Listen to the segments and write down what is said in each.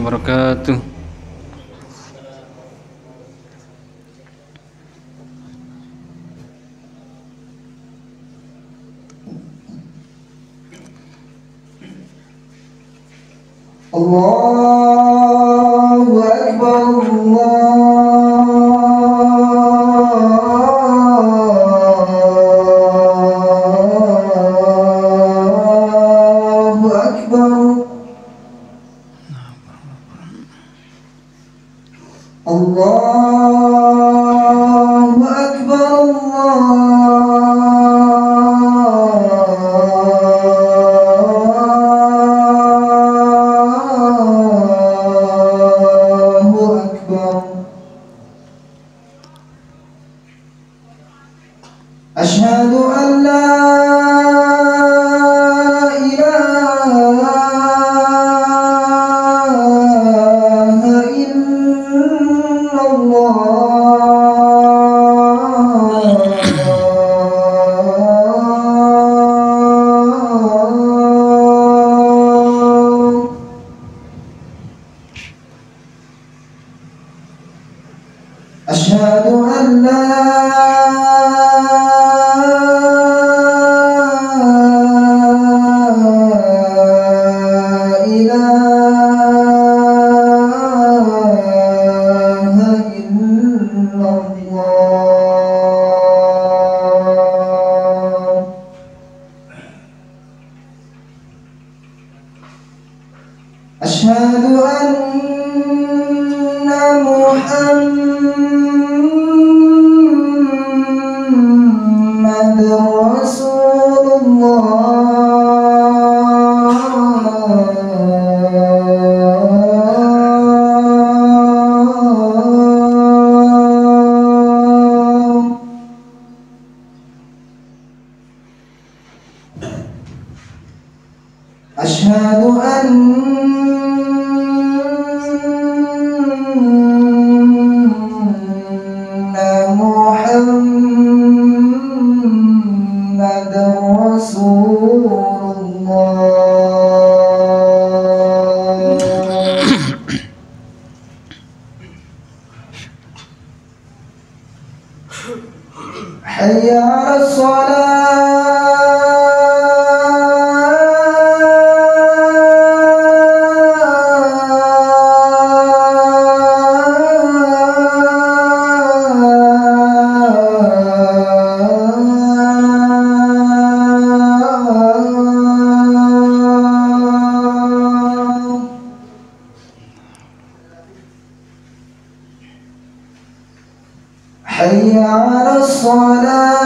wabarakatuh. Allahu Akbar. Allahu Akbar. Allahu Akbar. Allahu Akbar. Asyhadu an la ilaha illallah. Asyhadu an la ilaha illallah. Asyhadu anna Muhammadar Rasulullah. Asyhadu anna Muhammadar Rasulullah. Hayya 'alas حي على الصلاة.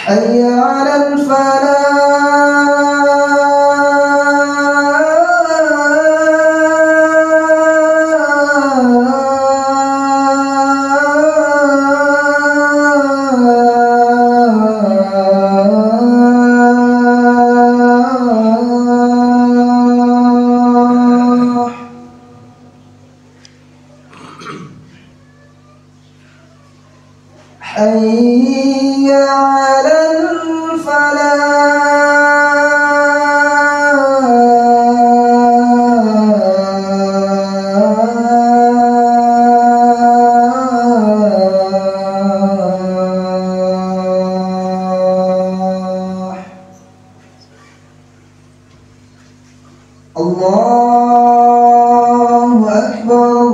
حي على الفلاح. حي على الفلاح. الله أكبر.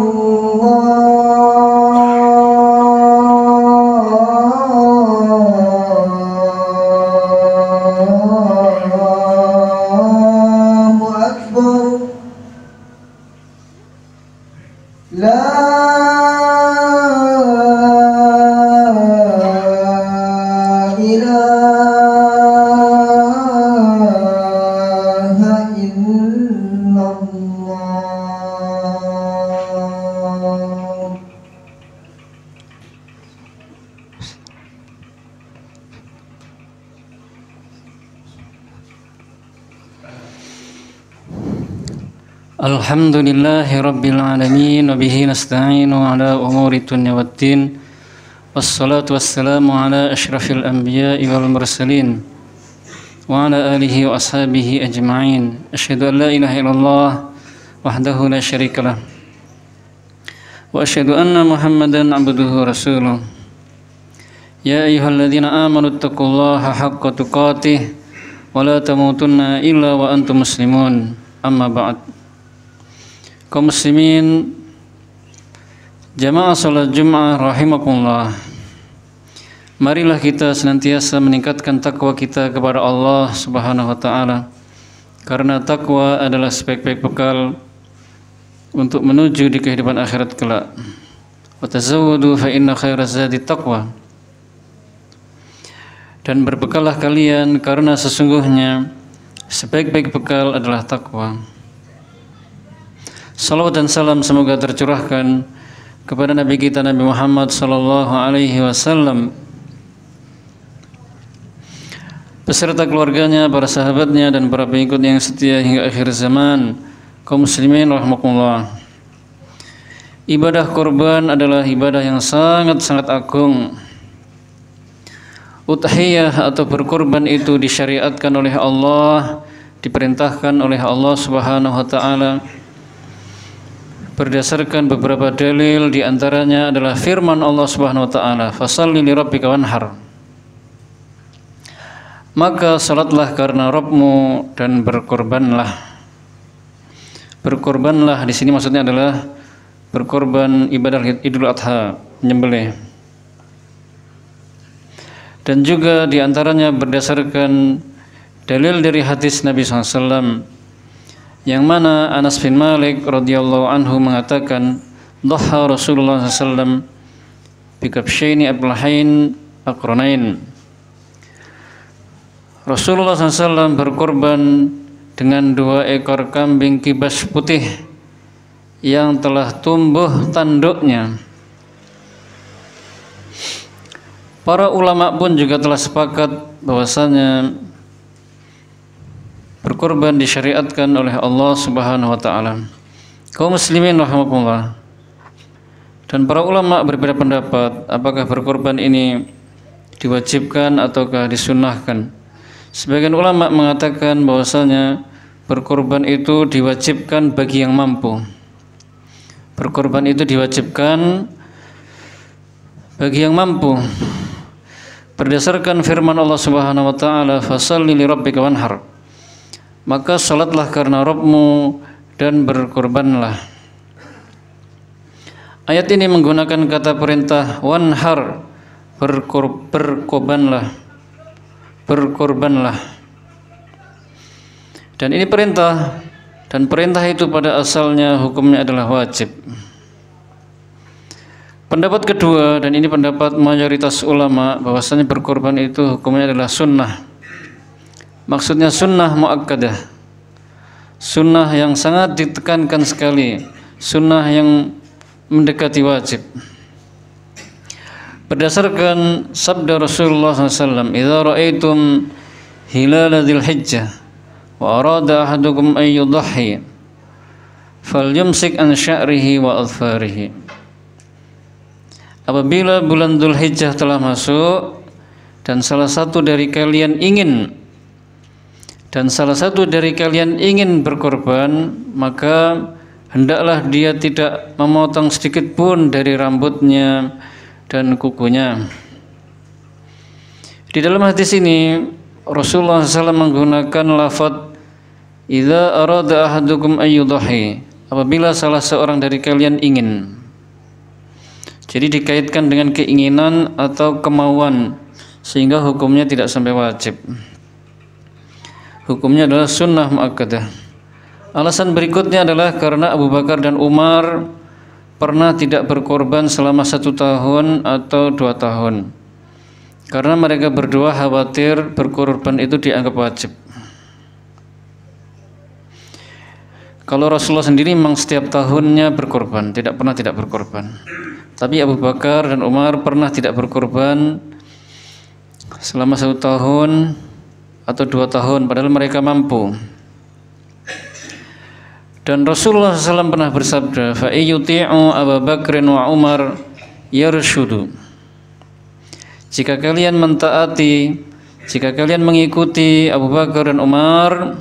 الله أكبر. لا إله إلا الله. Alhamdulillahi Rabbil Alamin wa bihi nasta'inu ala umuri dunya waddin wassalatu wassalamu ala ashrafil anbiya'i wal mursalin wa ala alihi wa ashabihi ajma'in asyhadu an la ilaha illallah wahdahu la syarikalah wa asyhadu anna Muhammadan abduhu rasuluh ya ayyuhalladzina amanu taqullaha haqqa tuqatih wa la tamutunna illa wa antum muslimun amma ba'd. Kaum muslimin jamaah salat Jumat rahimakumullah, marilah kita senantiasa meningkatkan takwa kita kepada Allah Subhanahu wa taala, karena takwa adalah sebaik-baik bekal untuk menuju di kehidupan akhirat kelak. Wa tazawwadu fa inna khairaz zadi taqwa. Dan berbekallah kalian karena sesungguhnya sebaik-baik bekal adalah takwa. Salawat dan salam semoga tercurahkan kepada Nabi kita Nabi Muhammad sallallahu alaihi wasallam beserta keluarganya, para sahabatnya dan para pengikut yang setia hingga akhir zaman. Kaum muslimin rahimakumullah. Ibadah kurban adalah ibadah yang sangat-sangat agung. Udhiyah atau berkurban itu disyariatkan oleh Allah, diperintahkan oleh Allah Subhanahu wa taala berdasarkan beberapa dalil, di antaranya adalah firman Allah Subhanahu wa taala, "Fashalli li rabbika wanhar." Maka salatlah karena Rabbmu dan berkorbanlah. Berkorbanlah di sini maksudnya adalah berkorban ibadah Idul Adha, menyembelih. Dan juga di antaranya berdasarkan dalil dari hadis Nabi SAW, yang mana Anas bin Malik radhiyallahu anhu mengatakan, "Dhaha Rasulullah SAW bikabsyaini ablahain aqranain." Rasulullah SAW berkorban dengan 2 ekor kambing kibas putih yang telah tumbuh tanduknya. Para ulama pun juga telah sepakat bahwasanya berkorban disyariatkan oleh Allah Subhanahu wa taala. Kaum muslimin rahimakumullah. Dan para ulama berbeda pendapat apakah berkorban ini diwajibkan ataukah disunnahkan. Sebagian ulama mengatakan bahwasanya berkorban itu diwajibkan bagi yang mampu. Berkorban itu diwajibkan bagi yang mampu. Berdasarkan firman Allah Subhanahu wa taala, "Fashalli li rabbika wanhar." Maka salatlah karena Rabbmu dan berkorbanlah. Ayat ini menggunakan kata perintah wanhar, berkorbanlah. Berkorbanlah. Dan ini perintah, dan perintah itu pada asalnya hukumnya adalah wajib. Pendapat kedua, dan ini pendapat mayoritas ulama, bahwasanya berkorban itu hukumnya adalah sunnah. Maksudnya sunnah muakkadah, sunnah yang sangat ditekankan sekali, sunnah yang mendekati wajib. Berdasarkan sabda Rasulullah SAW, "Idza ra'aitum hilala dzil hijjah wa arada ahadukum an yudhhi falyumsik an sya'rihi wa adfarihi." Apabila bulan Dzulhijjah telah masuk dan salah satu dari kalian ingin berkorban, maka hendaklah dia tidak memotong sedikit pun dari rambutnya dan kukunya. Di dalam hadis ini Rasulullah SAW menggunakan lafaz "idza arada ahadukum ayyudhi", apabila salah seorang dari kalian ingin. Jadi dikaitkan dengan keinginan atau kemauan, sehingga hukumnya tidak sampai wajib. Hukumnya adalah sunnah muakkadah. Alasan berikutnya adalah karena Abu Bakar dan Umar pernah tidak berkorban selama 1 tahun atau 2 tahun, karena mereka berdua khawatir berkorban itu dianggap wajib. Kalau Rasulullah sendiri memang setiap tahunnya berkorban, tidak pernah tidak berkorban. Tapi Abu Bakar dan Umar pernah tidak berkorban selama 1 tahun atau 2 tahun, padahal mereka mampu. Dan Rasulullah SAW pernah bersabda, fa ayyuti'u Abu Bakrin wa Umar yarshudu. Jika kalian mentaati, jika kalian mengikuti Abu Bakar dan Umar,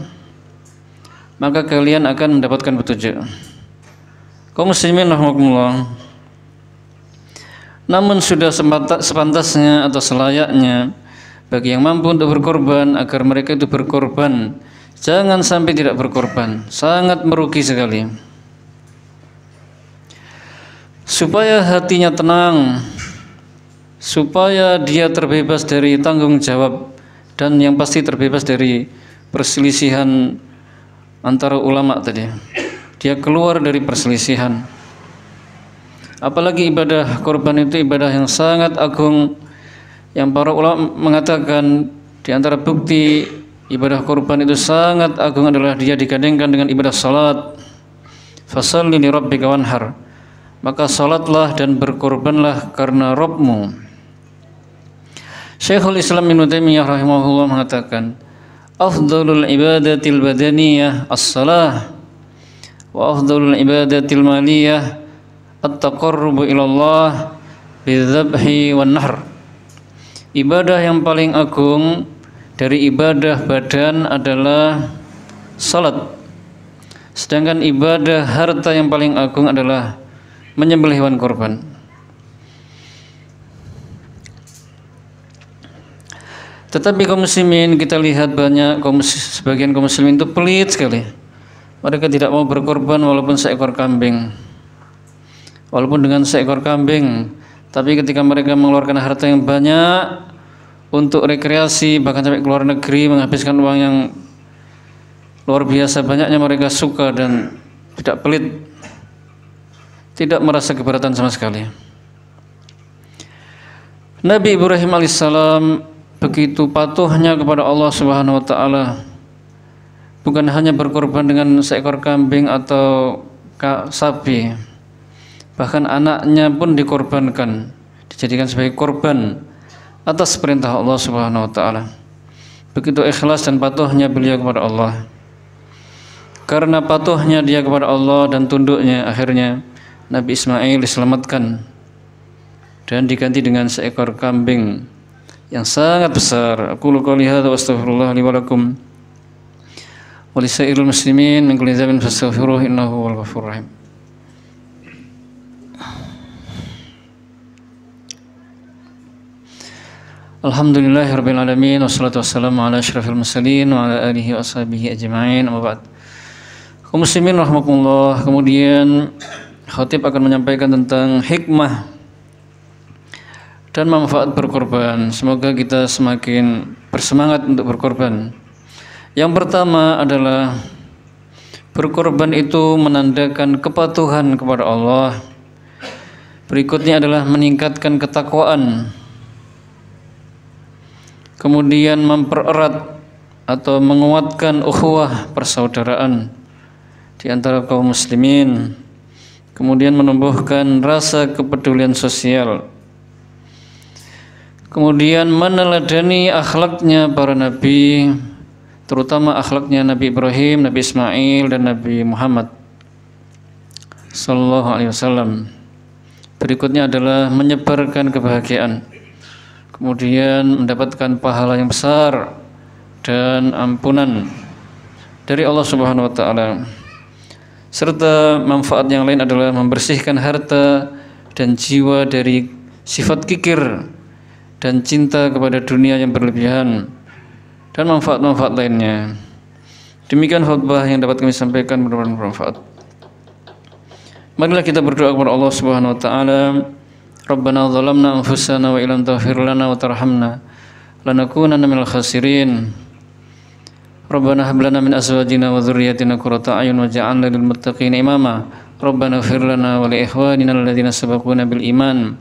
maka kalian akan mendapatkan petunjuk. Kaum muslimin rahimakumullah. Namun sudah sepantasnya atau selayaknya bagi yang mampu untuk berkorban agar mereka itu berkorban. Jangan sampai tidak berkorban, sangat merugi sekali. Supaya hatinya tenang, supaya dia terbebas dari tanggung jawab, dan yang pasti terbebas dari perselisihan antara ulama tadi. Dia keluar dari perselisihan. Apalagi ibadah korban itu ibadah yang sangat agung, yang para ulama mengatakan di antara bukti ibadah korban itu sangat agung adalah dia digandengkan dengan ibadah salat. Fasholli li rabbika wanhar. Maka salatlah dan berkorbanlah karena Rabbmu. Syekhul Islam Ibnu Taimiyah rahimahullah mengatakan, afdhalul ibadatil badaniyah as-salah wa afdhalul ibadatil maliyah at-taqarrubu ilallah bidzabhi wan nahr. Ibadah yang paling agung dari ibadah badan adalah salat. Sedangkan ibadah harta yang paling agung adalah menyembelih hewan korban. Tetapi kaum muslimin, kita lihat banyak sebagian kaum muslimin itu pelit sekali. Mereka tidak mau berkorban walaupun seekor kambing. Walaupun dengan seekor kambing, tapi ketika mereka mengeluarkan harta yang banyak untuk rekreasi, bahkan sampai ke luar negeri, menghabiskan uang yang luar biasa banyaknya, mereka suka dan tidak pelit, tidak merasa keberatan sama sekali. Nabi Ibrahim alaihissalam begitu patuhnya kepada Allah Subhanahu wa taala, bukan hanya berkorban dengan seekor kambing atau sapi, bahkan anaknya pun dikorbankan, dijadikan sebagai korban atas perintah Allah Subhanahu wa taala. Begitu ikhlas dan patuhnya beliau kepada Allah. Karena patuhnya dia kepada Allah dan tunduknya, akhirnya Nabi Ismail diselamatkan dan diganti dengan seekor kambing yang sangat besar. Aqulu qouli hadza wa astaghfirullah li wa lakum wa lisairil muslimin min kulli dhanbin fastaghfiruhu innahu huwal ghafurur rahim. Alhamdulillahirabbil alamin wassalatu wassalamu ala asyrafil mursalin wa ala alihi wa ashabihi ajma'in. Amma ba'd. Kaum muslimin rahimakumullah, kemudian khatib akan menyampaikan tentang hikmah dan manfaat berkorban. Semoga kita semakin bersemangat untuk berkorban. Yang pertama adalah berkorban itu menandakan kepatuhan kepada Allah. Berikutnya adalah meningkatkan ketakwaan. Kemudian mempererat atau menguatkan ukhuwah persaudaraan di antara kaum muslimin. Kemudian menumbuhkan rasa kepedulian sosial. Kemudian meneladani akhlaknya para nabi, terutama akhlaknya Nabi Ibrahim, Nabi Ismail, dan Nabi Muhammad sallallahu alaihi wasallam. Berikutnya adalah menyebarkan kebahagiaan. Kemudian mendapatkan pahala yang besar dan ampunan dari Allah Subhanahu wa taala. Serta manfaat yang lain adalah membersihkan harta dan jiwa dari sifat kikir dan cinta kepada dunia yang berlebihan, dan manfaat-manfaat lainnya. Demikian khutbah yang dapat kami sampaikan, mudah-mudahan bermanfaat. Marilah kita berdoa kepada Allah Subhanahu wa taala. Rabbana zalamna anfusana wa illam taghfir lana wa tarhamna lanakunanna minal khasirin. Rabbana hab lana min azwajina wa dhurriyyatina qurrata a'yun waj'alna lil muttaqina imama. Rabbana ighfir lana wa li ikhwanina alladhina sabaquna bil iman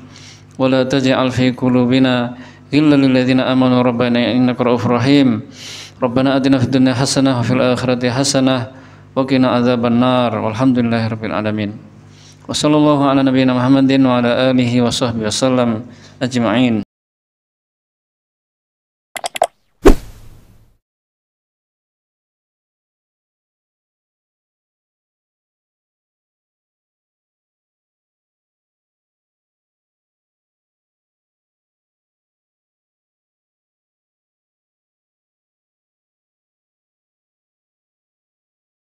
wa la taj'al fi qulubina ghillan lil ladzina amanu rabbana innaka ra'ufur rahim. Rabbana atina fid dunya hasanah wa fil akhirati hasanah wa qina adzabannar. Walhamdulillahirabbil alamin. Wa sallallahu ala nabiyyina Muhammadin wa ala alihi wa sahbihi wasallam ajma'in.